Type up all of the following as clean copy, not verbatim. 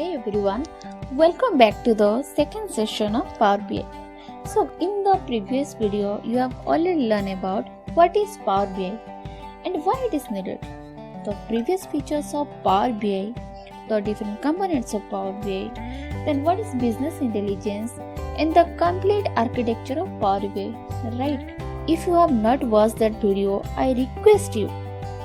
Hey everyone, welcome back to the second session of Power BI. So in the previous video, you have already learned about what is Power BI and why it is needed, the previous features of Power BI, the different components of Power BI, then what is business intelligence and the complete architecture of Power BI, right? If you have not watched that video, I request you,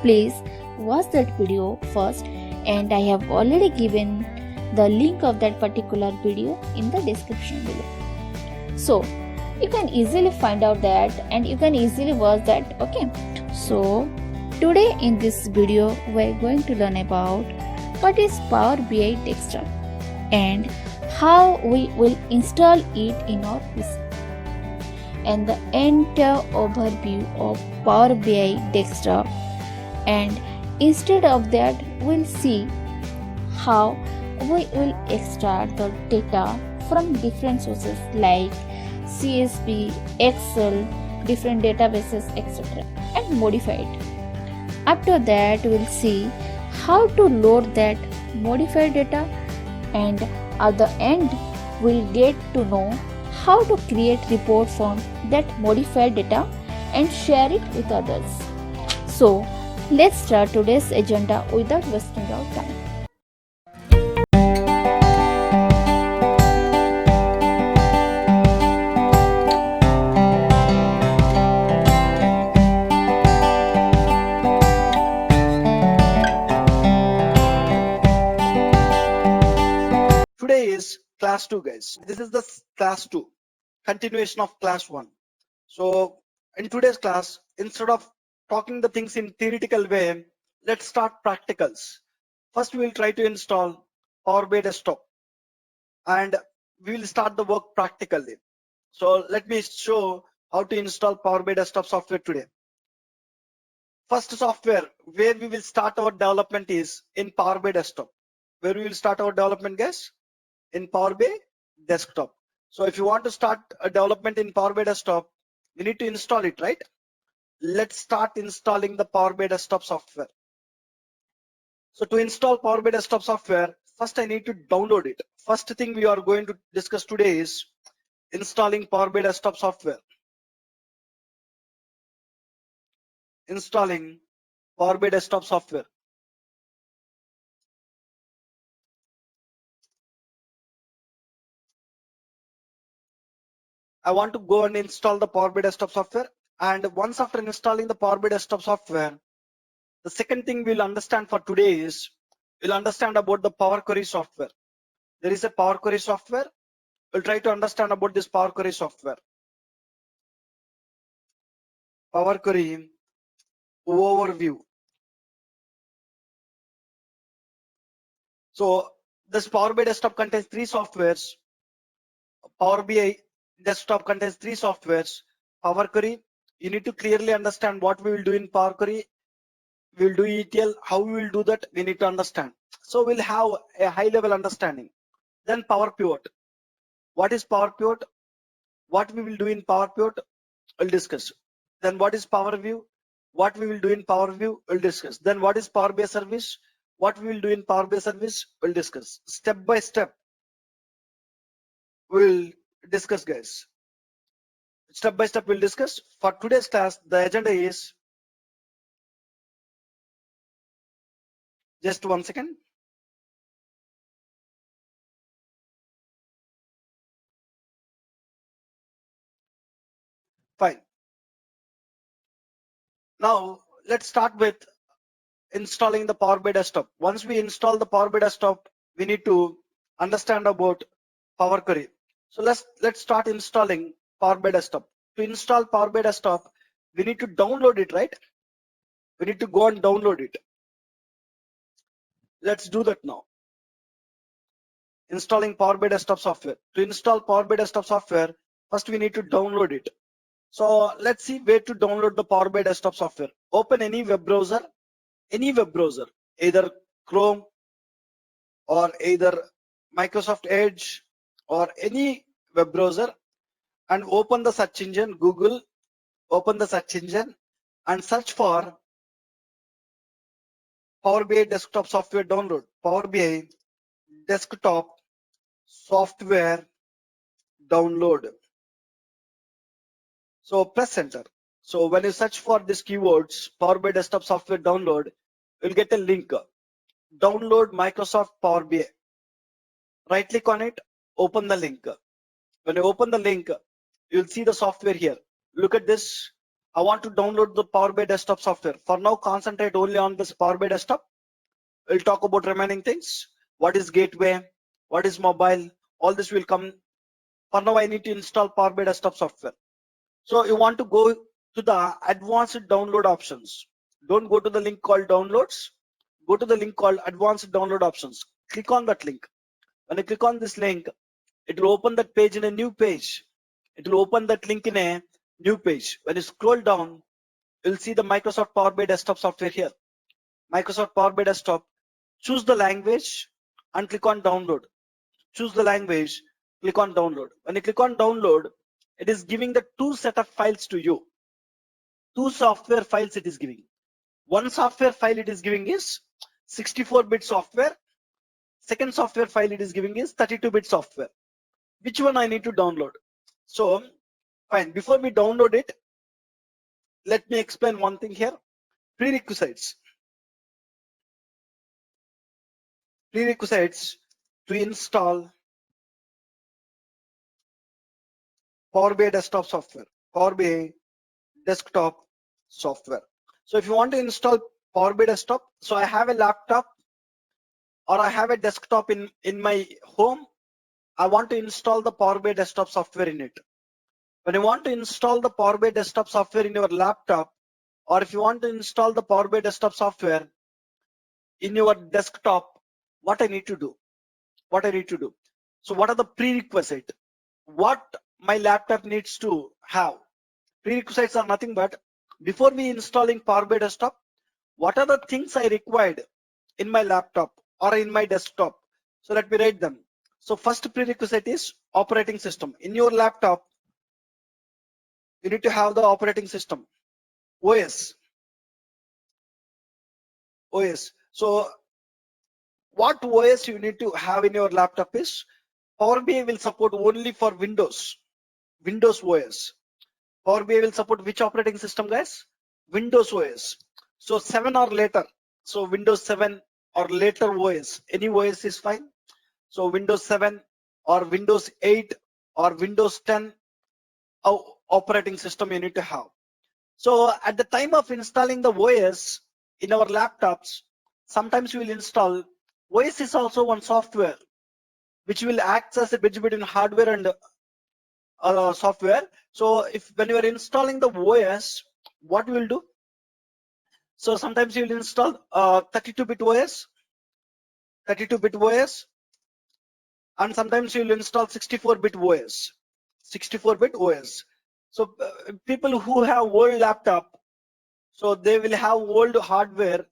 please watch that video first, and I have already given the link of that particular video in the description below. So you can easily find out that and you can easily watch that. Okay, so today in this video we are going to learn about what is Power BI desktop and how we will install it in our PC, and the entire overview of Power BI desktop. And instead of that, we'll see how we will extract the data from different sources like CSV, Excel, different databases, etc., and modify it. After that, we'll see how to load that modified data, and at the end, we'll get to know how to create report from that modified data and share it with others. So, let's start today's agenda without wasting our time. Today is class 2, guys. This is the class 2 continuation of class 1. So in today's class, instead of talking the things in theoretical way, let's start practicals. First, we will try to install Power BI desktop and we will start the work practically. So let me show how to install Power BI desktop software today. First software where we will start our development is in Power BI desktop. Where we will start our development, guys? In Power BI desktop. So if you want to start a development in Power BI desktop, you need to install it, right? Let's start installing the Power BI desktop software. So to install Power BI desktop software, first I need to download it. First thing we are going to discuss today is installing Power BI desktop software. Installing Power BI desktop software. I want to go and install the Power BI desktop software, and once after installing the Power BI desktop software, the second thing we'll understand for today is we'll understand about the Power Query software. There is a Power Query software. We'll try to understand about this Power Query software. Power Query overview. So this Power BI desktop contains three softwares. Power BI desktop contains three softwares. Power Query, you need to clearly understand what we will do in Power Query. We will do ETL. How we will do that, we need to understand. So we'll have a high level understanding. Then Power Pivot. What is Power Pivot? What we will do in Power Pivot, we'll discuss. Then what is Power View? What we will do in Power View, we'll discuss. Then what is Power BI service? What we will do in Power BI service, we'll discuss. Step by step, we'll discuss, guys. Step by step, we'll discuss. For today's class, the agenda is, just 1 second. Fine. Now let's start with installing the Power BI desktop. Once we install the Power BI desktop, we need to understand about Power Query. So let's start installing Power BI desktop. To install Power BI desktop, we need to download it, right? We need to go and download it. Let's do that now. Installing Power BI desktop software. To install Power BI desktop software, first we need to download it. So let's see where to download the Power BI desktop software. Open any web browser, either Chrome or either Microsoft Edge or any web browser, and open the search engine Google. Open the search engine and search for Power BI desktop software download. Power BI desktop software download. So press enter. So when you search for these keywords, Power BI desktop software download, you'll get a link. Download Microsoft Power BI. Right click on it, open the link. When you open the link, you'll see the software here. Look at this. I want to download the Power BI desktop software. For now, concentrate only on this Power BI desktop. We'll talk about remaining things. What is gateway? What is mobile? All this will come. For now, I need to install Power BI desktop software. So you want to go to the advanced download options. Don't go to the link called downloads. Go to the link called advanced download options. Click on that link. When you click on this link, it will open that page in a new page. It will open that link in a new page. When you scroll down, you'll see the Microsoft Power BI desktop software here. Microsoft Power BI desktop. Choose the language and click on download. Choose the language, click on download. When you click on download, it is giving the two set of files to you. Two software files it is giving. One software file it is giving is 64-bit software. Second software file it is giving is 32-bit software. Which one I need to download? So fine, before we download it, let me explain one thing here. Prerequisites. Prerequisites to install Power BI desktop software. Power BI desktop software. So if you want to install Power BI desktop, so I have a laptop or I have a desktop in my home. I want to install the Power BI desktop software in it. When you want to install the Power BI desktop software in your laptop, or if you want to install the Power BI desktop software in your desktop, what I need to do? What I need to do? So what are the prerequisites? What my laptop needs to have? Prerequisites are nothing but before we installing Power BI desktop, what are the things I required in my laptop or in my desktop? So let me write them. So first prerequisite is operating system. In your laptop, you need to have the operating system, OS. OS. So what OS you need to have in your laptop is Power BI will support only for Windows. Windows OS. Power BI will support which operating system, guys? Windows OS. So 7 or later. So Windows 7 or later OS. Any OS is fine. So Windows 7 or Windows 8 or Windows 10 operating system you need to have. So at the time of installing the OS in our laptops, sometimes we will install OS is also one software which will act as a bridge between hardware and software. So if when you are installing the OS, what we will do? So sometimes you will install 32-bit OS, 32-bit OS, and sometimes you will install 64-bit OS, 64-bit OS. So people who have old laptop, so they will have old hardware.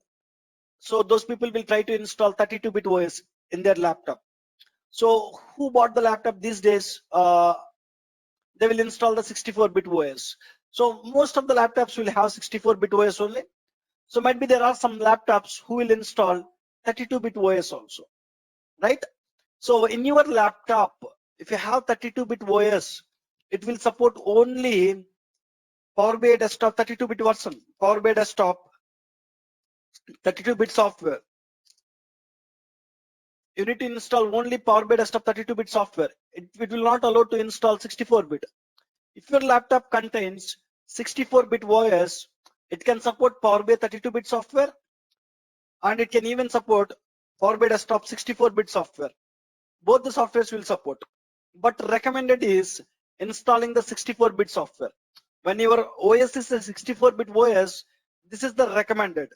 So those people will try to install 32-bit OS in their laptop. So who bought the laptop these days? They will install the 64-bit OS. So most of the laptops will have 64-bit OS only. So might be there are some laptops who will install 32-bit OS also, right? So in your laptop, if you have 32-bit OS, it will support only Power BI desktop 32-bit version, Power BI desktop 32-bit software. You need to install only Power BI desktop 32-bit software. It will not allow to install 64-bit. If your laptop contains 64-bit OS, it can support Power BI 32-bit software, and it can even support Power BI desktop 64-bit software. Both the softwares will support, but recommended is installing the 64-bit software. When your OS is a 64-bit OS, this is the recommended.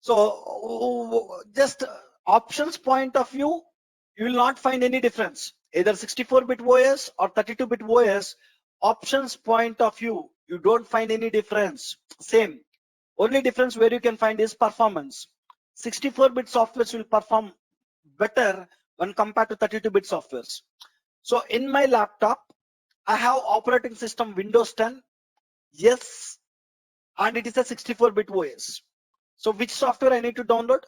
So just options point of view, you will not find any difference. Either 64-bit OS or 32-bit OS, options point of view, you don't find any difference. Same. Only difference where you can find is performance. 64-bit softwares will perform better when compared to 32-bit softwares. So in my laptop, I have operating system Windows 10. Yes, and it is a 64-bit OS. So which software I need to download?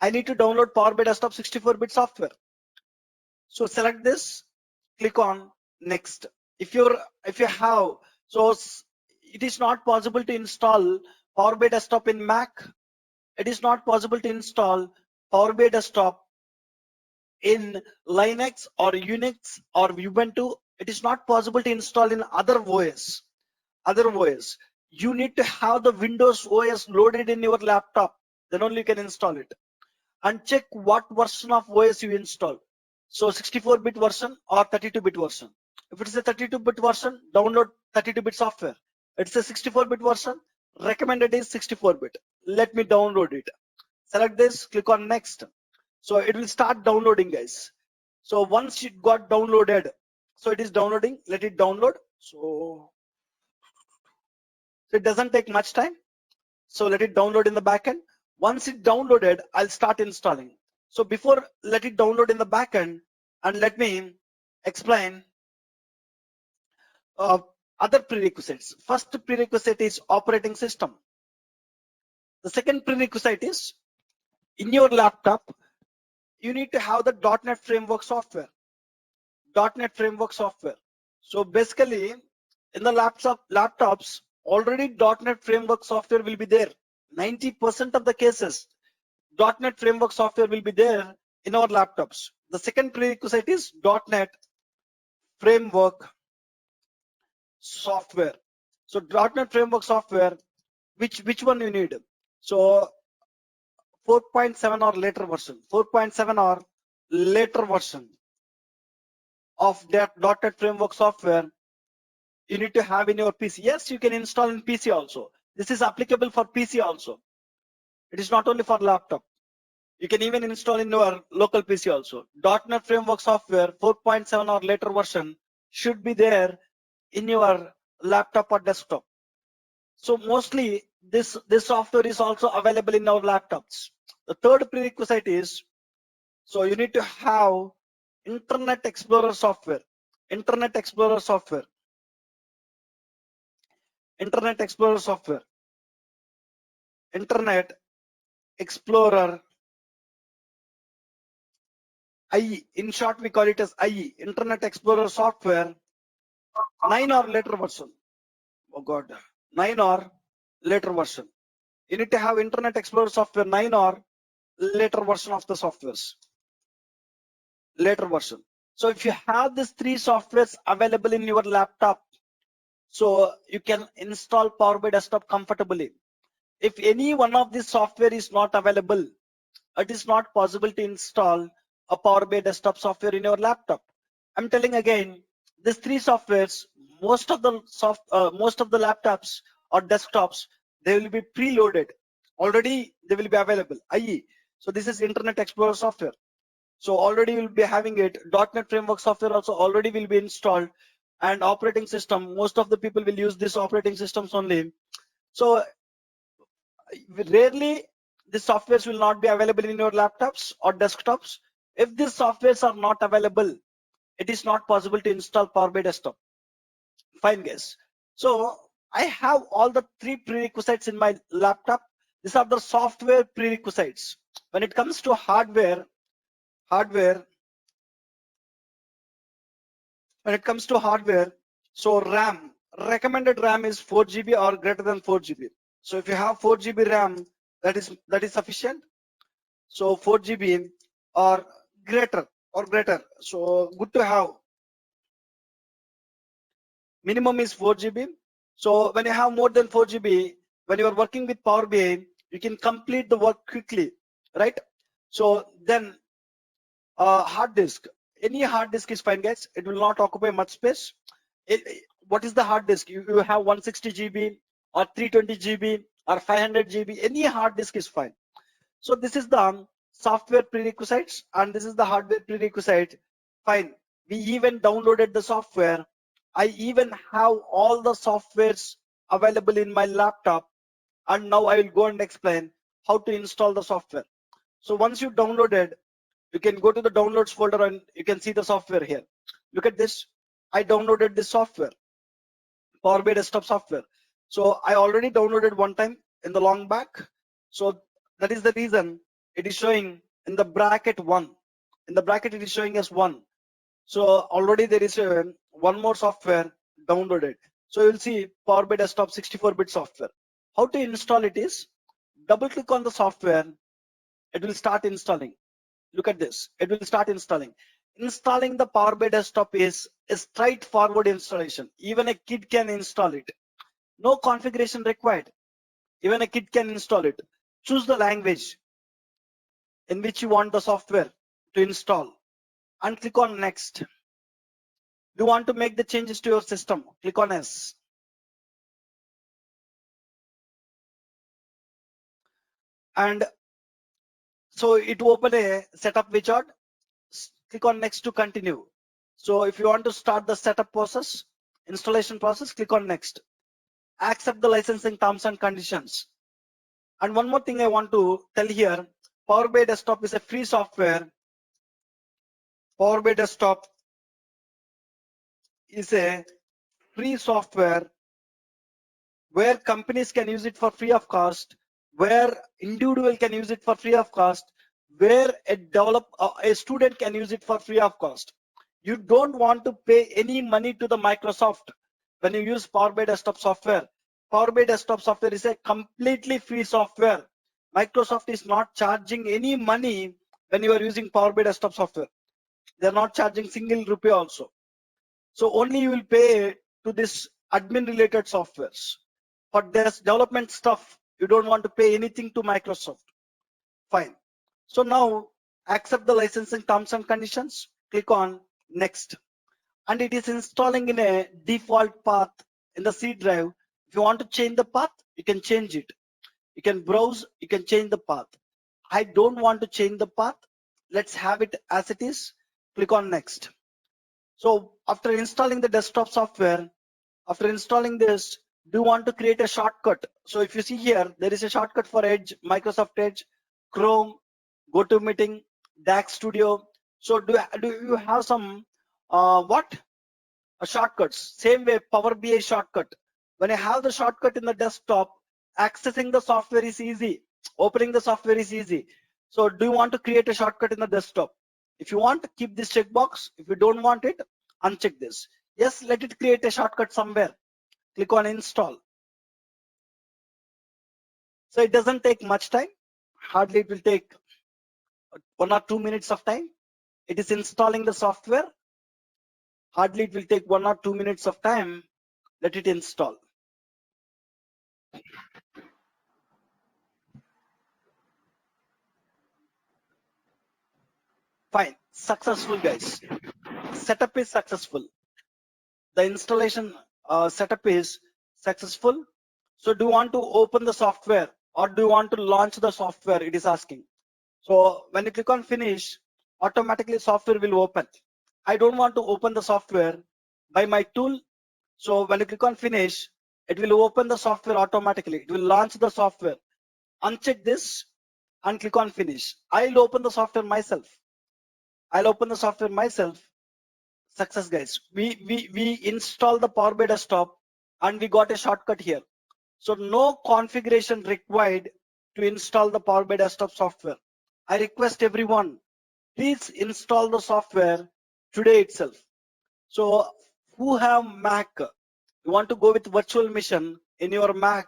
I need to download Power BI Desktop 64-bit software. So select this, click on next. If you have, so it is not possible to install Power BI Desktop in Mac. It is not possible to install Power BI Desktop in Linux or Unix or Ubuntu. It is not possible to install in other OS. You need to have the Windows OS loaded in your laptop. Then only you can install it. And check what version of OS you install. So 64-bit version or 32-bit version. If it is a 32-bit version, download 32-bit software. It's a 64-bit version, recommended is 64-bit. Let me download it. Select this, click on next. So it will start downloading, guys. So once it got downloaded, so it is downloading, let it download. So it doesn't take much time. So let it download in the backend. Once it downloaded, I'll start installing. So before let it download in the backend, and let me explain other prerequisites. First prerequisite is operating system. The second prerequisite is in your laptop, you need to have the .NET framework software. .NET framework software. So basically, in the laptops, already .NET framework software will be there. 90% of the cases, .NET framework software will be there in our laptops. The second prerequisite is .NET framework software. So .NET framework software, which one you need? So 4.7 or later version, 4.7 or later version of that .NET framework software you need to have in your PC. Yes, you can install in PC also. This is applicable for PC also. It is not only for laptop. You can even install in your local PC also. .NET framework software 4.7 or later version should be there in your laptop or desktop. So mostly this software is also available in our laptops. The third prerequisite is, so you need to have Internet Explorer software. Internet Explorer software. Internet Explorer software. Internet Explorer IE. In short, we call it as IE. Internet Explorer software 9 or later version. Oh God, 9 or later version. You need to have Internet Explorer software 9 or later version of the softwares. Later version. So if you have these three softwares available in your laptop, so you can install Power BI Desktop comfortably. If any one of these software is not available, it is not possible to install a Power BI Desktop software in your laptop. I'm telling again, these three softwares, most of the laptops or desktops, they will be preloaded. Already they will be available. IE. So this is Internet Explorer software. So already we'll be having it. .NET framework software also already will be installed, and operating system. Most of the people will use this operating systems only. So rarely the softwares will not be available in your laptops or desktops. If these softwares are not available, it is not possible to install Power BI Desktop. Fine, guys. So I have all the three prerequisites in my laptop. These are the software prerequisites. When it comes to hardware, when it comes to hardware, so RAM, recommended RAM is 4 GB or greater than 4 GB. So if you have 4 GB RAM, that is sufficient. So 4 GB or greater. So good to have. Minimum is 4 GB. So when you have more than 4 GB, when you are working with Power BI, you can complete the work quickly, right? So then hard disk, any hard disk is fine, guys. It will not occupy much space. What is the hard disk? You have 160 GB or 320 GB or 500 GB. Any hard disk is fine. So this is the software prerequisites, and this is the hardware prerequisite. Fine. We even downloaded the software. I even have all the softwares available in my laptop, and now I will go and explain how to install the software. So once you downloaded, you can go to the downloads folder and you can see the software here. Look at this. I downloaded this software, Power BI Desktop software. So I already downloaded one time in the long back. So that is the reason it is showing in the bracket 1. In the bracket it is showing as 1. So already there is one more software downloaded. So you'll see Power BI Desktop 64-bit software. How to install it is double click on the software. It will start installing. Look at this. It will start installing. Installing the Power BI Desktop is a straightforward installation. Even a kid can install it. No configuration required. Even a kid can install it. Choose the language in which you want the software to install and click on next. Do you want to make the changes to your system? Click on yes. And so it will open a setup widget. Click on next to continue. So if you want to start the setup process, installation process, click on next. Accept the licensing terms and conditions. And one more thing I want to tell here, Power BI Desktop is a free software. Power BI Desktop is a free software where companies can use it for free of cost, where individual can use it for free of cost, where a student can use it for free of cost. You don't want to pay any money to the Microsoft when you use Power BI Desktop software. Power BI Desktop software is a completely free software. Microsoft is not charging any money when you are using Power BI Desktop software. They are not charging single rupee also. So only you will pay to this admin related softwares. For this development stuff, you don't want to pay anything to Microsoft. Fine. So now accept the licensing terms and conditions. Click on next. And it is installing in a default path in the C drive. If you want to change the path, you can change it. You can browse, you can change the path. I don't want to change the path. Let's have it as it is. Click on next. So after installing the desktop software, after installing this, do you want to create a shortcut? So if you see here, there is a shortcut for Edge, Microsoft Edge, Chrome, GoToMeeting, DAX Studio. So do you have some shortcuts? Same way Power BI shortcut. When I have the shortcut in the desktop, accessing the software is easy. Opening the software is easy. So do you want to create a shortcut in the desktop? If you want, keep this checkbox. If you don't want it, uncheck this. Yes, let it create a shortcut somewhere. Click on install. So it doesn't take much time. Hardly it will take 1 or 2 minutes of time. It is installing the software. Hardly it will take 1 or 2 minutes of time. Let it install. Fine. Successful, guys. Setup is successful. The installation setup is successful. So do you want to open the software or do you want to launch the software? It is asking. So when you click on finish, automatically software will open. I don't want to open the software by my tool. So when you click on finish, it will open the software automatically. It will launch the software. Uncheck this and click on finish. I'll open the software myself. I'll open the software myself. Success, guys. We installed the Power BI Desktop and we got a shortcut here. So no configuration required to install the Power BI Desktop software. I request everyone, please install the software today itself. So who have Mac, you want to go with virtual machine in your Mac,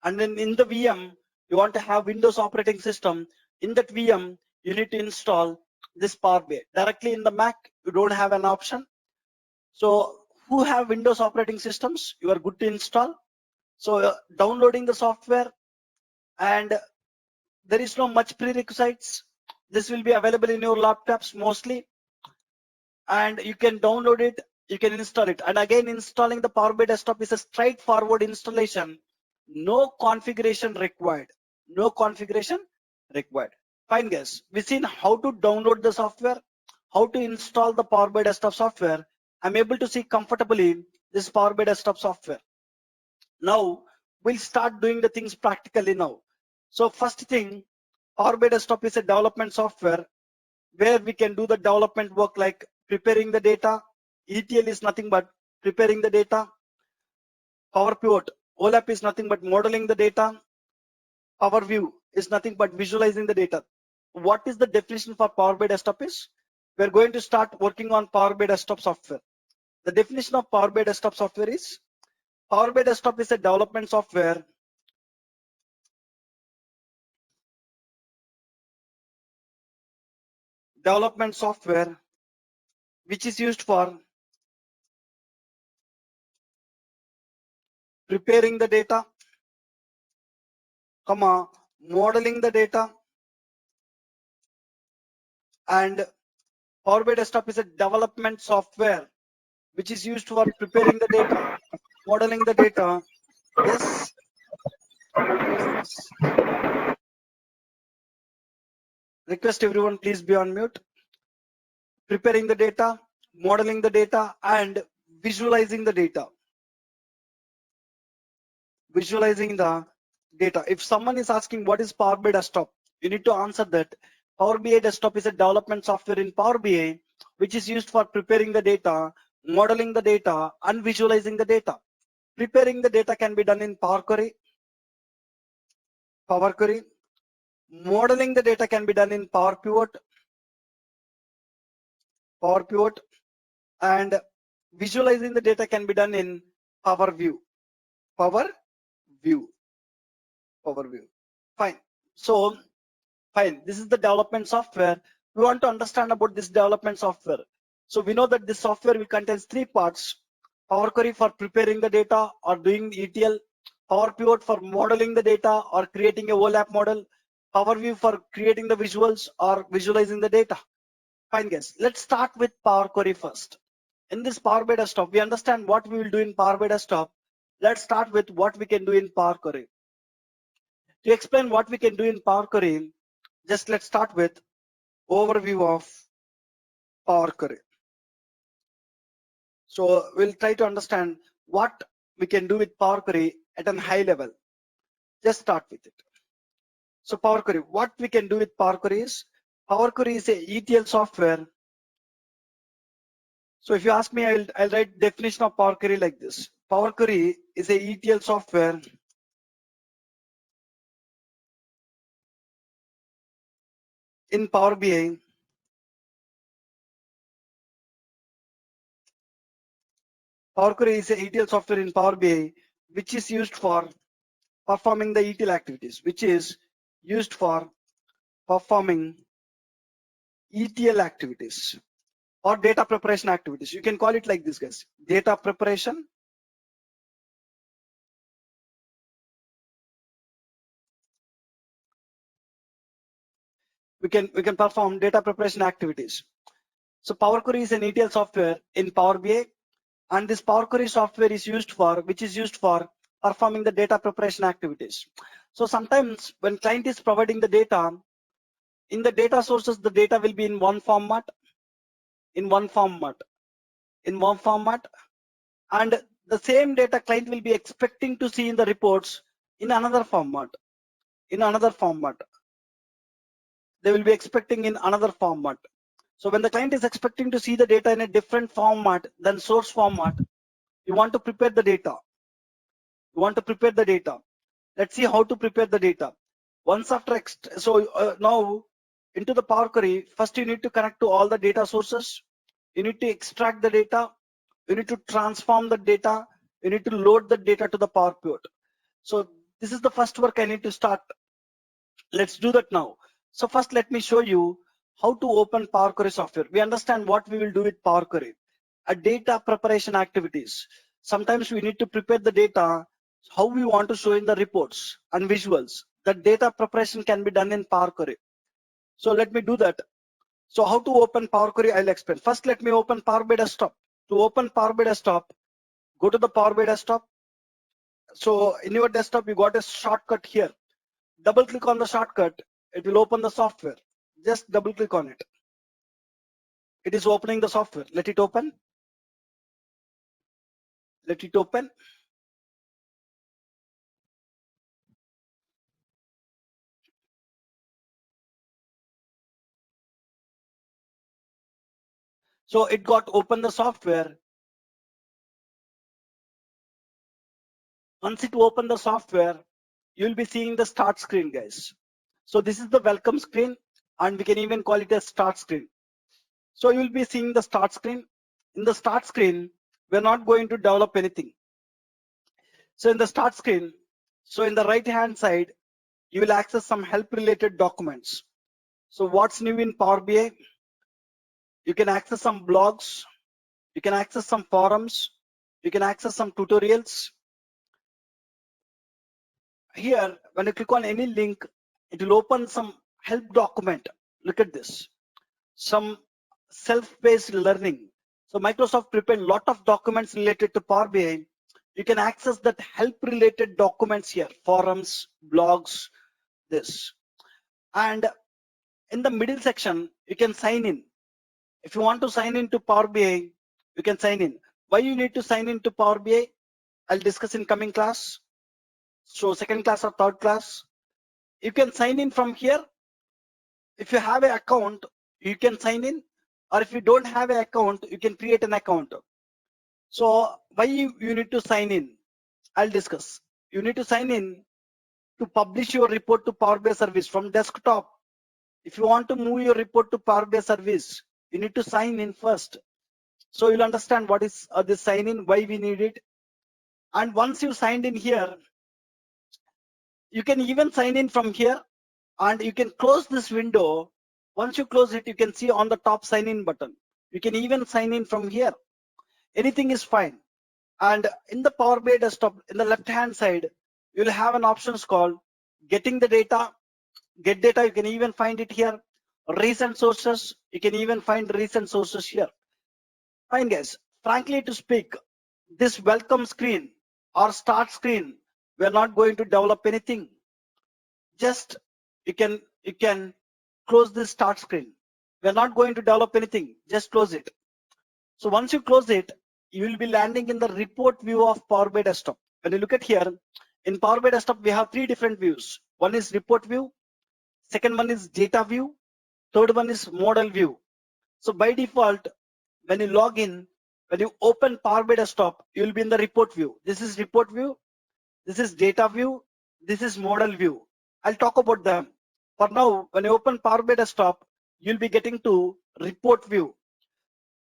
and then in the VM, you want to have Windows operating system. In that VM, you need to install this Power BI. Directly in the Mac, you don't have an option. So who have Windows operating systems, you are good to install. So downloading the software, and there is no much prerequisites. This will be available in your laptops mostly, and you can download it, you can install it. And again, installing the Power BI Desktop is a straightforward installation. No configuration required. No configuration required. Fine, guys. We've seen how to download the software, how to install the Power BI Desktop software. I'm able to see comfortably this Power BI Desktop software. Now we'll start doing the things practically now. So first thing, Power BI Desktop is a development software where we can do the development work like preparing the data. ETL is nothing but preparing the data. Power Pivot, OLAP is nothing but modeling the data. Power View is nothing but visualizing the data. what is the definition for Power BI Desktop is, we're going to start working on Power BI Desktop software. The definition of Power BI Desktop software is, Power BI Desktop is a development software which is used for preparing the data, modeling the data, and Power BI Desktop is a development software which is used for preparing the data, modeling the data. Yes. Yes. Request everyone, please be on mute. Preparing the data, modeling the data, and visualizing the data. Visualizing the data. If someone is asking what is Power BI Desktop, you need to answer that Power BI Desktop is a development software in Power BI which is used for preparing the data, modeling the data, and visualizing the data. Preparing the data can be done in Power Query. Modeling the data can be done in Power Pivot, and visualizing the data can be done in Power View. Fine. So, fine. This is the development software. We want to understand about this development software. So we know that this software will contains 3 parts: Power Query for preparing the data or doing ETL, Power Pivot for modeling the data or creating a OLAP model, Power View for creating the visuals or visualizing the data. Fine, guys. Let's start with Power Query first. In this Power BI Desktop, we understand what we will do in Power BI Desktop. Let's start with what we can do in Power Query. To explain what we can do in Power Query, just let's start with overview of Power Query. So we'll try to understand what we can do with Power Query at a high level. Just start with it. So Power Query, what we can do with Power Query is, Power Query is a ETL software. So if you ask me, I'll write definition of Power Query like this. Power Query is a ETL software in Power BI Power Query is a ETL software in Power BI which is used for performing the ETL activities, performing ETL activities or data preparation activities. You can call it like this, guys. Data preparation. We can perform data preparation activities. So Power Query is an ETL software in Power BI, and this Power Query software is used for performing the data preparation activities. So sometimes when client is providing the data, in the data sources, the data will be in one format, and the same data client will be expecting to see in the reports in another format. They will be expecting in another format. So when the client is expecting to see the data in a different format than source format, you want to prepare the data. Let's see how to prepare the data. Now into the Power Query, first you need to connect to all the data sources. You need to extract the data. You need to transform the data. You need to load the data to the Power Pivot. So this is the first work I need to start. Let's do that now. So first let me show you how to open Power Query software. We understand what we will do with Power Query. A data preparation activities. Sometimes we need to prepare the data, how we want to show in the reports and visuals. The data preparation can be done in Power Query. So let me do that. So how to open Power Query, I'll explain. First, let me open Power BI Desktop. To open Power BI Desktop, go to the Power BI Desktop. So in your desktop, you got a shortcut here. Double click on the shortcut. It will open the software. Just double click on it. It is opening the software. Let it open. So it got open the software. Once it open the software, you'll be seeing the start screen, guys. So this is the welcome screen. and we can even call it a start screen. So you will be seeing the start screen. In the start screen, we're not going to develop anything. So in the start screen, so in the right hand side, you will access some help related documents. So what's new in Power BI? You can access some blogs, you can access some forums, you can access some tutorials. Here, when you click on any link, it will open some help document. Look at this, some self-paced learning. So Microsoft prepared a lot of documents related to Power BI. You can access that help related documents here, forums, blogs, this. And in the middle section, you can sign in. If you want to sign into Power BI, you can sign in. Why you need to sign into Power BI? I'll discuss in coming class. So second class or third class, you can sign in from here. If you have an account, you can sign in, or if you don't have an account, you can create an account. So why you need to sign in? I'll discuss. You need to sign in to publish your report to Power BI service from desktop. If you want to move your report to Power BI service, you need to sign in first. So you'll understand what is this sign in, why we need it. And once you signed in here, you can even sign in from here, and you can close this window. Once you close it, you can see on the top sign in button. You can even sign in from here. Anything is fine. And in the Power BI desktop, in the left hand side, you'll have an options called getting the data, get data. You can even find it here. Recent sources, you can even find recent sources here. Fine guys, frankly to speak, this welcome screen or start screen, we're not going to develop anything. Just you can close this start screen. We're not going to develop anything, just close it. So once you close it, you will be landing in the report view of Power BI desktop. When you look at here, in Power BI desktop, we have three different views. One is report view, second one is data view, third one is model view. So by default, when you log in, when you open Power BI desktop, you will be in the report view. This is report view, this is data view, this is model view. I'll talk about them. For now, when you open Power BI desktop, you'll be getting to report view.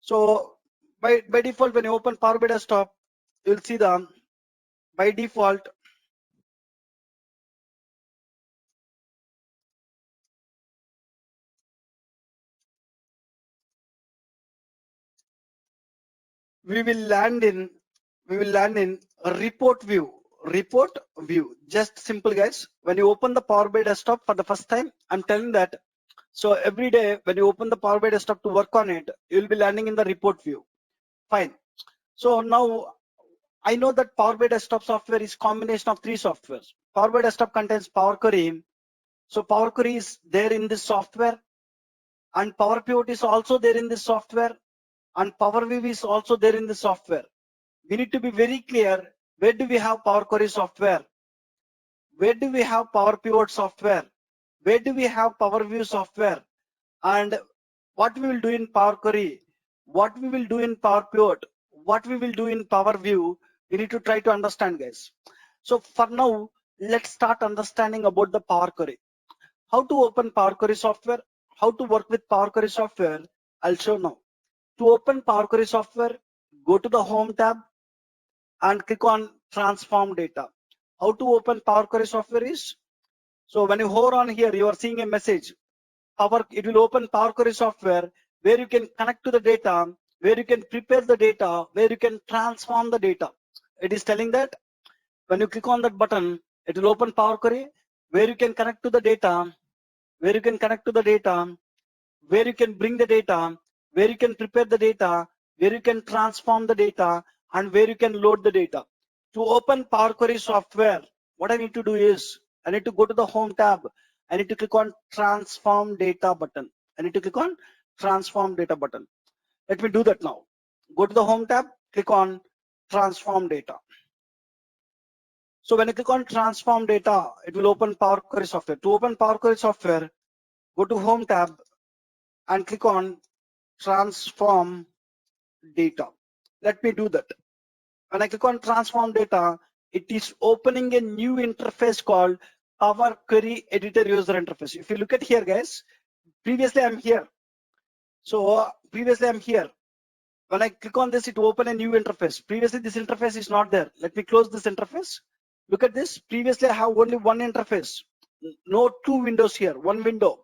So by default, when you open Power BI desktop, you'll see the by default we will land in a report view. Report view. Just simple guys. When you open the Power BI desktop for the first time, I'm telling that. So every day when you open the Power BI desktop to work on it, you'll be landing in the report view. Fine. So now I know that Power BI desktop software is combination of three softwares. Power BI desktop contains Power Query. So Power Query is there in this software, and Power Pivot is also there in this software, and Power View is also there in the software. We need to be very clear, where do we have Power Query software? Where do we have Power Pivot software? Where do we have Power View software? And what we will do in Power Query, what we will do in Power Pivot, what we will do in Power View, we need to try to understand guys. So for now, let's start understanding about the Power Query. How to open Power Query software, how to work with Power Query software, I'll show now. To open Power Query software, go to the Home tab and click on Transform Data. How to open Power Query software is, so when you hover on here, you are seeing a message. It will open Power Query software where you can connect to the data, where you can prepare the data, where you can transform the data. It is telling that when you click on that button, it will open Power Query where you can connect to the data, where you can connect to the data, where you can bring the data, where you can prepare the data, where you can transform the data, and where you can load the data. To open Power Query software, what I need to do is, I need to go to the Home tab. I need to click on Transform Data button. I need to click on Transform Data button. Let me do that now. Go to the Home tab, click on Transform Data. So when I click on Transform Data, it will open Power Query software. To open Power Query software, go to Home tab and click on Transform Data. Let me do that. When I click on Transform Data, it is opening a new interface called Power Query Editor User Interface. If you look at here, guys, Previously I'm here. So previously I'm here. When I click on this, it will open a new interface. Previously this interface is not there. Let me close this interface. Look at this. Previously I have only one interface. No two windows here, one window.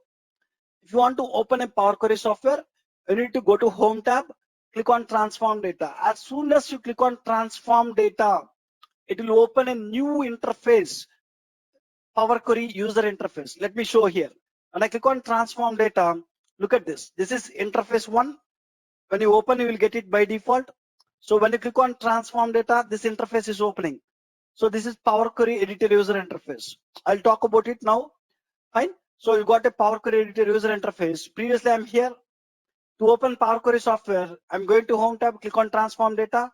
If you want to open a Power Query software, you need to go to Home tab, click on Transform Data. As soon as you click on Transform Data, it will open a new interface, Power Query user interface. Let me show here. When I click on Transform Data, look at this. This is interface 1. When you open, you will get it by default. So when you click on Transform Data, this interface is opening. So this is Power Query Editor user interface. I'll talk about it now. Fine. So you got a Power Query Editor user interface. Previously, I'm here. To open Power Query software, I'm going to Home tab, click on Transform Data.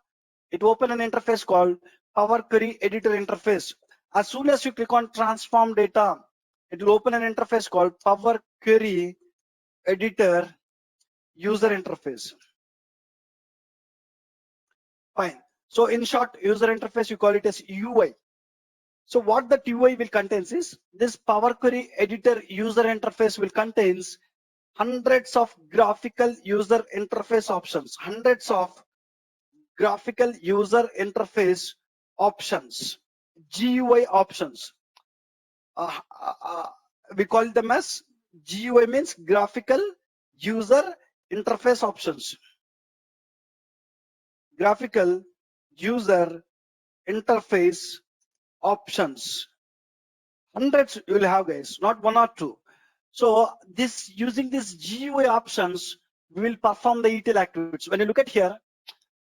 It will open an interface called Power Query Editor interface. As soon as you click on Transform Data, it will open an interface called Power Query Editor user interface. Fine. So in short, user interface, you call it as UI. So what that UI will contains is this Power Query Editor user interface will contains hundreds of graphical user interface options, hundreds of graphical user interface options, GUI options. Uh, uh, uh, we call them as GUI, means graphical user interface options. Graphical user interface options. Hundreds you will have, guys, not one or two. So this, using this GUI options, we will perform the ETL activities. When you look at here,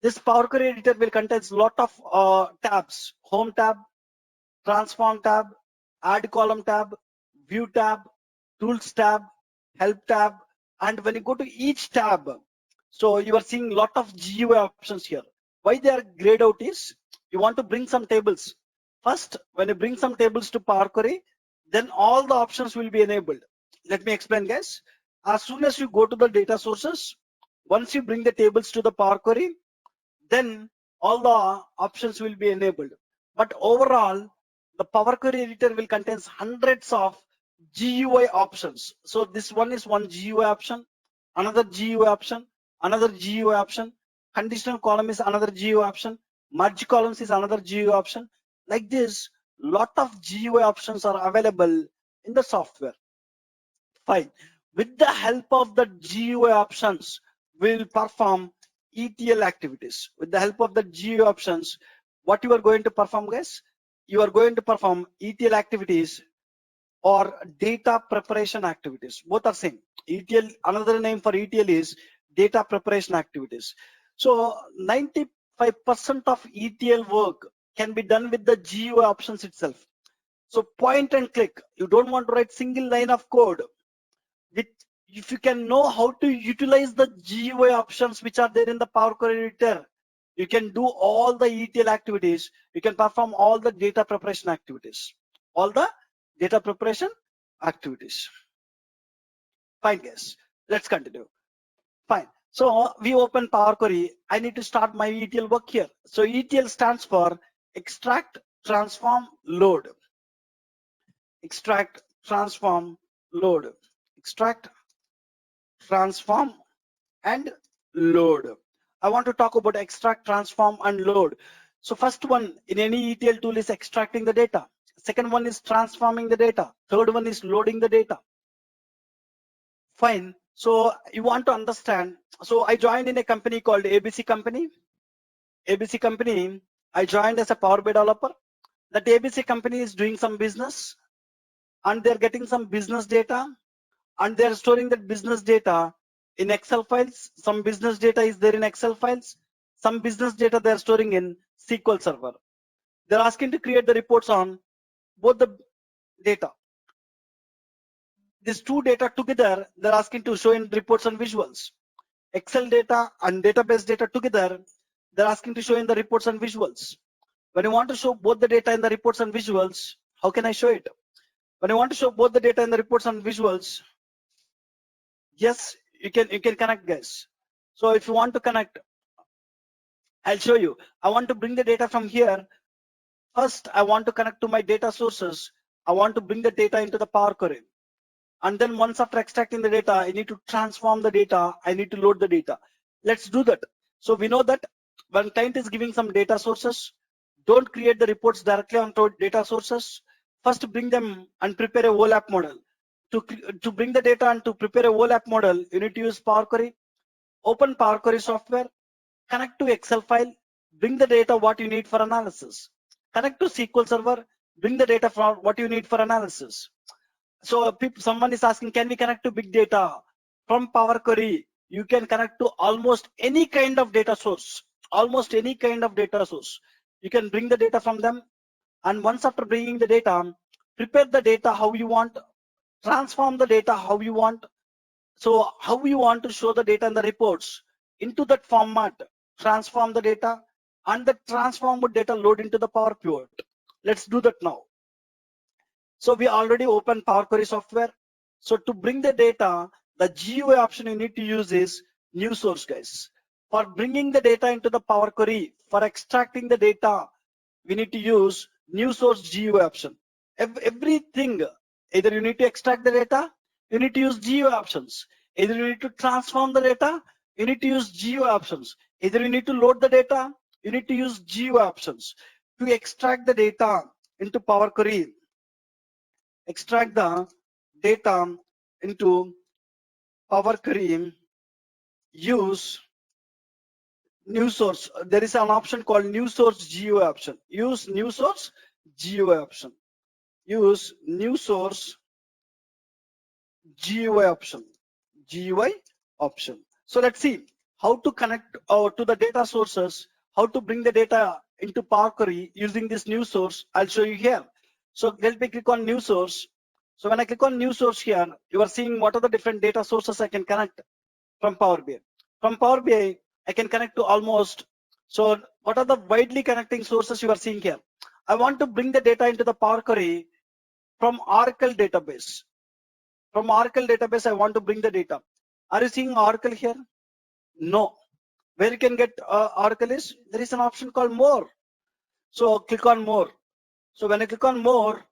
this Power Query Editor will contain a lot of tabs: Home tab, Transform tab, Add column tab, View tab, Tools tab, Help tab. And when you go to each tab, so you are seeing a lot of GUI options here. Why they are grayed out is, you want to bring some tables. First, when you bring some tables to Power Query, then all the options will be enabled. Let me explain, guys. As soon as you go to the data sources, once you bring the tables to the Power Query, then all the options will be enabled. But overall, the Power Query Editor will contain hundreds of GUI options. So this one is one GUI option, another GUI option, another GUI option. Conditional column is another GUI option. Merge columns is another GUI option. Like this, lot of GUI options are available in the software. Fine. With the help of the GUI options, we'll perform ETL activities. With the help of the GUI options, what you are going to perform, guys? You are going to perform ETL activities or data preparation activities. Both are same. ETL, another name for ETL is data preparation activities. So 95% of ETL work can be done with the GUI options itself. So point and click. You don't want to write single line of code. If you can know how to utilize the GUI options which are there in the Power Query Editor, you can do all the ETL activities. You can perform all the data preparation activities. All the data preparation activities. Fine, guys. Let's continue. Fine. So we open Power Query. I need to start my ETL work here. So ETL stands for extract, transform, load. Extract, transform, load. Extract, transform, and load. I want to talk about extract, transform, and load. So first one in any ETL tool is extracting the data. Second one is transforming the data. Third one is loading the data. Fine. So you want to understand. So I joined in a company called ABC Company. ABC Company, I joined as a Power BI developer. That ABC Company is doing some business and they're getting some business data and they're storing that business data in Excel files. Some business data is there in Excel files. Some business data they're storing in SQL Server. They're asking to create the reports on both the data. These two data together, they're asking to show in reports and visuals. Excel data and database data together, they're asking to show in the reports and visuals. When you want to show both the data in the reports and visuals, how can I show it? When you want to show both the data in the reports and visuals, yes, you can connect, guys. So if you want to connect, I'll show you. I want to bring the data from here. First, I want to connect to my data sources. I want to bring the data into the Power Query. And then once after extracting the data, I need to transform the data. I need to load the data. Let's do that. So we know that when client is giving some data sources, don't create the reports directly onto data sources. First bring them and prepare a OLAP model. To bring the data and to prepare a OLAP model, you need to use Power Query. Open Power Query software, connect to Excel file, bring the data what you need for analysis. Connect to SQL Server, bring the data for what you need for analysis. So someone is asking, can we connect to big data? From Power Query, you can connect to almost any kind of data source. Almost any kind of data source. You can bring the data from them. And once after bringing the data, prepare the data how you want, transform the data how you want. So how you want to show the data in the reports into that format, transform the data, and the transformed data load into the Power Pivot. Let's do that now. So we already opened Power Query software. So to bring the data, the GUI option you need to use is new source, guys. For bringing the data into the Power Query, for extracting the data, we need to use new source GUI option. Everything, either you need to extract the data, you need to use GUI options. Either you need to transform the data, you need to use GUI options. Either you need to load the data, you need to use GUI options. To extract the data into Power Query, extract the data into Power Query, use new source. There is an option called new source GUI option. Use new source GUI option. Use new source GUI option. GUI option. So let's see how to connect to the data sources, how to bring the data into Power Query using this new source. I'll show you here. So let me click on new source. So when I click on new source here, you are seeing what are the different data sources I can connect from Power BI. From Power BI, I can connect to almost. So what are the widely connecting sources you are seeing here? I want to bring the data into the Power Query from Oracle database. From Oracle database, I want to bring the data. Are you seeing Oracle here? No. Where you can get Oracle is, there is an option called more. So click on more. So when I click on more,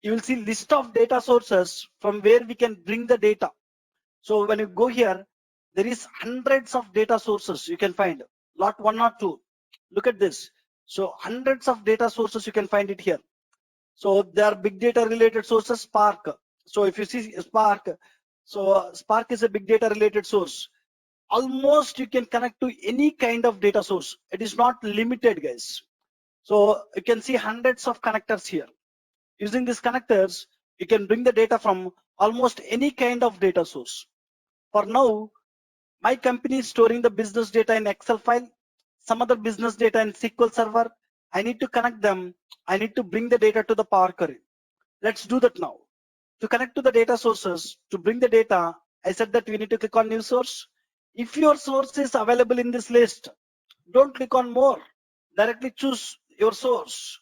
you will see list of data sources from where we can bring the data. So when you go here, there is hundreds of data sources you can find. Lot 1 or 2. Look at this. So hundreds of data sources you can find it here. So there are big data related sources, Spark. So if you see Spark, so Spark is a big data related source. Almost you can connect to any kind of data source. It is not limited, guys. So you can see hundreds of connectors here. Using these connectors, you can bring the data from almost any kind of data source. For now, my company is storing the business data in Excel file, some other business data in SQL Server. I need to connect them. I need to bring the data to the Power Query. Let's do that now. To connect to the data sources, to bring the data, I said that we need to click on new source. If your source is available in this list, don't click on more. Directly choose your source.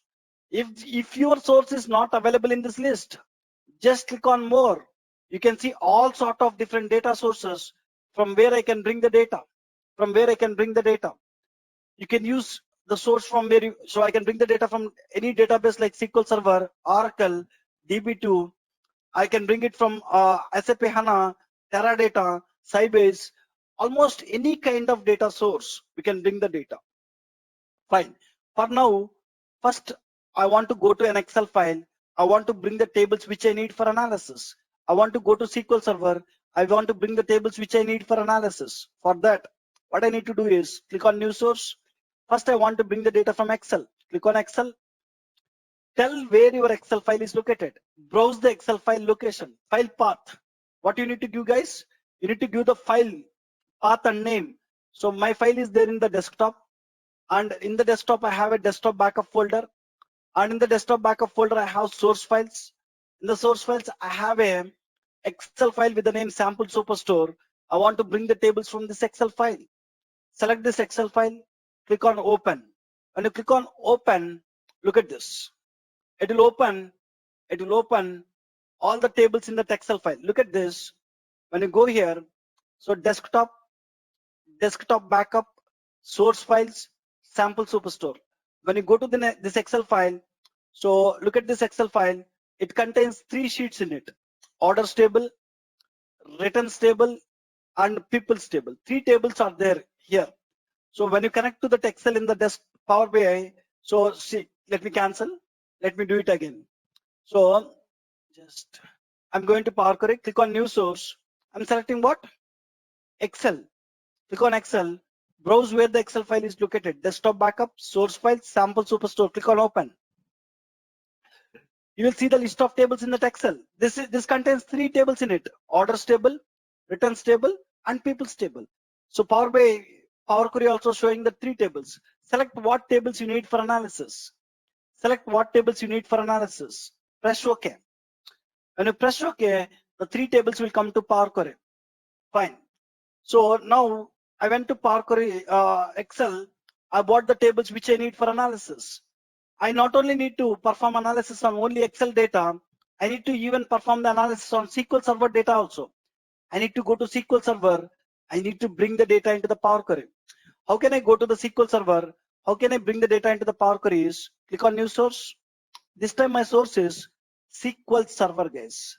If your source is not available in this list, just click on more. You can see all sort of different data sources from where I can bring the data. From where I can bring the data. You can use the source from where you, so I can bring the data from any database like SQL Server, Oracle, DB2. I can bring it from SAP HANA, Teradata, Sybase, almost any kind of data source. We can bring the data. Fine. For now, first I want to go to an Excel file. I want to bring the tables which I need for analysis. I want to go to SQL Server. I want to bring the tables which I need for analysis. For that, what I need to do is click on new source. First, I want to bring the data from Excel. Click on Excel. Tell where your Excel file is located. Browse the Excel file location, file path. What you need to do, guys? You need to give the file path and name. So my file is there in the desktop, and in the desktop I have a desktop backup folder, and in the desktop backup folder I have source files. In the source files I have a Excel file with the name sample superstore. I want to bring the tables from this Excel file. Select this Excel file, click on open. When you click on open, look at this. It will open all the tables in the Excel file. Look at this. When you go here, so desktop backup, source files, sample superstore. When you go to this Excel file, so look at this Excel file. It contains 3 sheets in it. Orders table, returns table, and people's table. Three tables are there here. So when you connect to that Excel in the desk Power BI, so see, let me cancel. Let me do it again. So just I'm going to Power Query, click on new source. I'm selecting what? Excel. Click on Excel. Browse where the Excel file is located. Desktop backup, source file, sample superstore. Click on open. You will see the list of tables in that Excel. This contains three tables in it: orders table, returns table, and people's table. So Power Query also showing the three tables. Select what tables you need for analysis. Select what tables you need for analysis. Press OK. When you press OK, the three tables will come to Power Query. Fine. So now I went to Power Query Excel. I bought the tables which I need for analysis. I not only need to perform analysis on only Excel data, I need to even perform the analysis on SQL Server data also. I need to go to SQL Server. I need to bring the data into the Power Query. How can I go to the SQL Server? How can I bring the data into the Power Queries? Click on new source. This time my source is SQL Server, guys.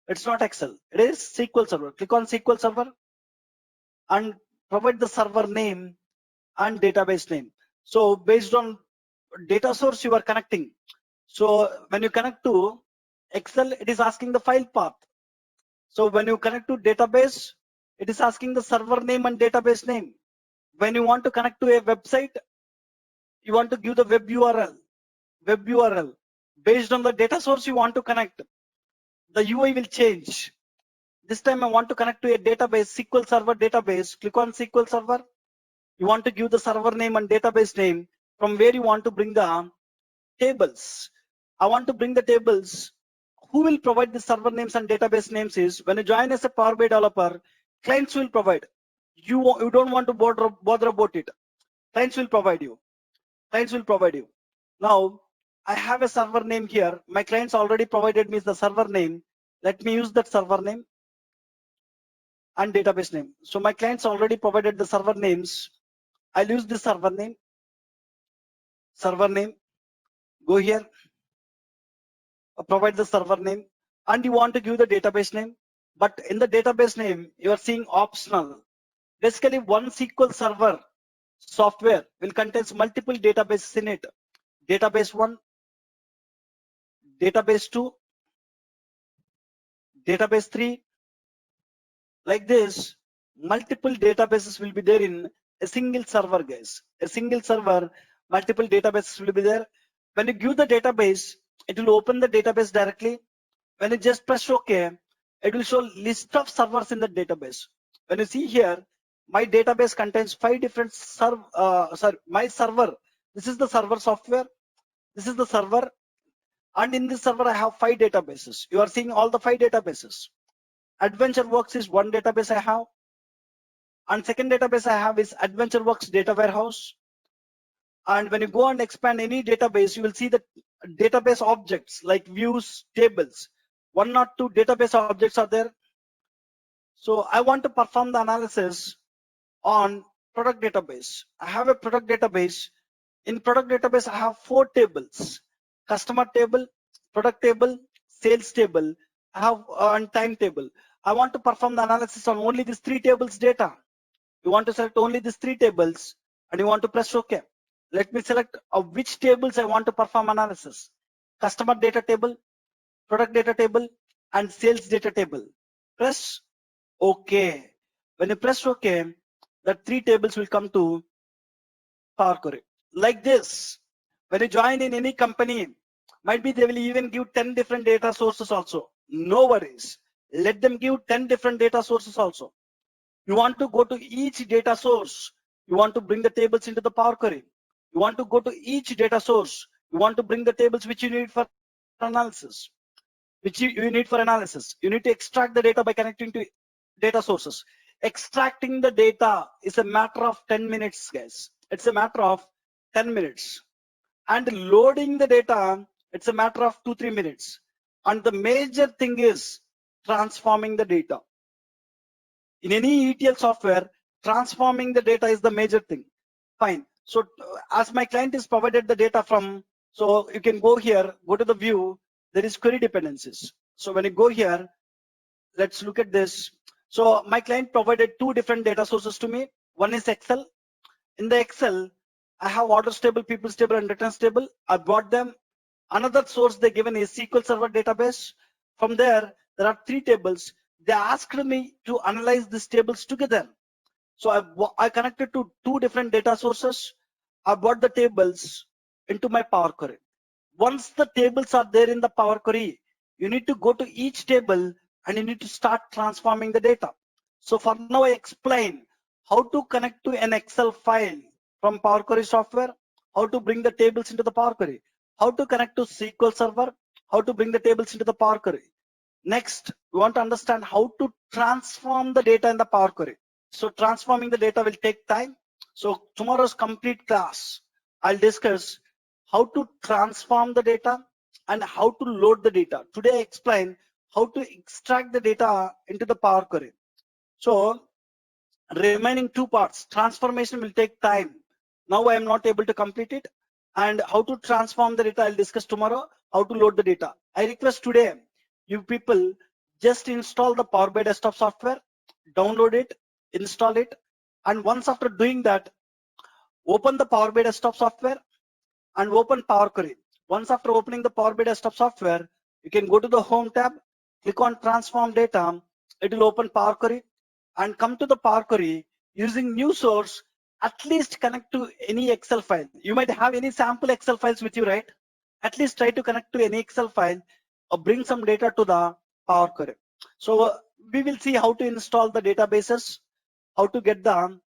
It's not Excel. It is SQL Server. Click on SQL Server and provide the server name and database name. So based on data source you are connecting. So when you connect to Excel, it is asking the file path. So when you connect to database, it is asking the server name and database name. When you want to connect to a website, you want to give the web URL. Web URL. Based on the data source you want to connect, the UI will change. This time I want to connect to a database, SQL Server database. Click on SQL Server. You want to give the server name and database name from where you want to bring the tables. I want to bring the tables. Who will provide the server names and database names is when you join as a Power BI developer, clients will provide. You don't want to bother about it. Clients will provide you. Clients will provide you. Now I have a server name here. My clients already provided me the server name. Let me use that server name and database name. So my clients already provided the server names. I'll use this server name. Go here, provide the server name, and you want to give the database name. But in the database name, you are seeing optional. Basically, one SQL Server software will contains multiple databases in it. Database 1, database 2, database 3. Like this, multiple databases will be there in a single server, guys. A single server, multiple databases will be there. When you give the database, it will open the database directly. When you just press OK, it will show list of servers in the database. When you see here, my database contains 5 different my server. This is the server software. This is the server. And in this server, I have 5 databases. You are seeing all the 5 databases. AdventureWorks is one database I have. And second database I have is AdventureWorks Data Warehouse. And when you go and expand any database, you will see the database objects like views, tables. 1 or 2 database objects are there. So I want to perform the analysis on product database. I have a product database. In product database, I have 4 tables: customer table, product table, sales table, I have and time table. I want to perform the analysis on only these 3 tables data. You want to select only these 3 tables and you want to press OK. Let me select which tables I want to perform analysis: customer data table, product data table, and sales data table. Press OK. When you press OK, the 3 tables will come to Power Query. Like this, when you join in any company, might be they will even give 10 different data sources also. No worries. Let them give 10 different data sources also. You want to go to each data source. You want to bring the tables into the Power Query. You want to go to each data source. You want to bring the tables which you need for analysis. You need for analysis. You need to extract the data by connecting to data sources. Extracting the data is a matter of 10 minutes, guys. It's a matter of 10 minutes. And loading the data, it's a matter of 2-3 minutes. And the major thing is transforming the data. In any ETL software, transforming the data is the major thing. Fine. So as my client is provided the data from, so you can go here, go to the view, there is query dependencies. So when you go here, let's look at this. So my client provided two different data sources to me. One is Excel. In the Excel, I have orders table, people's table, and returns table. I brought them. Another source they given is SQL Server database. From there are three tables. They asked me to analyze these tables together. So I connected to two different data sources. I brought the tables into my Power Query. Once the tables are there in the Power Query, you need to go to each table and you need to start transforming the data. So for now, I explain how to connect to an Excel file from Power Query software, how to bring the tables into the Power Query, how to connect to SQL Server, how to bring the tables into the Power Query. Next, we want to understand how to transform the data in the Power Query. So transforming the data will take time. So tomorrow's complete class, I'll discuss how to transform the data and how to load the data. Today I explain how to extract the data into the Power Query. So remaining two parts, transformation will take time. Now I am not able to complete it. And how to transform the data, I'll discuss tomorrow, how to load the data. I request today, you people just install the Power BI desktop software, download it, install it. And once after doing that, open the Power BI desktop software and open Power Query. Once after opening the Power BI desktop software, you can go to the home tab, click on transform data. It will open Power Query and come to the Power Query using new source. At least connect to any Excel file. You might have any sample Excel files with you, right? At least try to connect to any Excel file or bring some data to the Power Query. So we will see how to install the databases, how to get the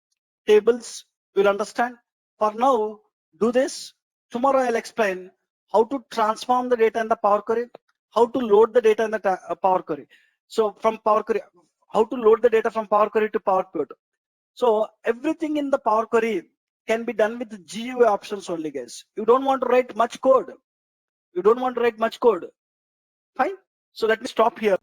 tables. You'll understand. For now, do this. Tomorrow I'll explain how to transform the data in the Power Query, how to load the data in the Power Query. So from Power Query, how to load the data from Power Query to Power Query. So everything in the Power Query can be done with GUI options only, guys. You don't want to write much code. You don't want to write much code. Fine. So let me stop here.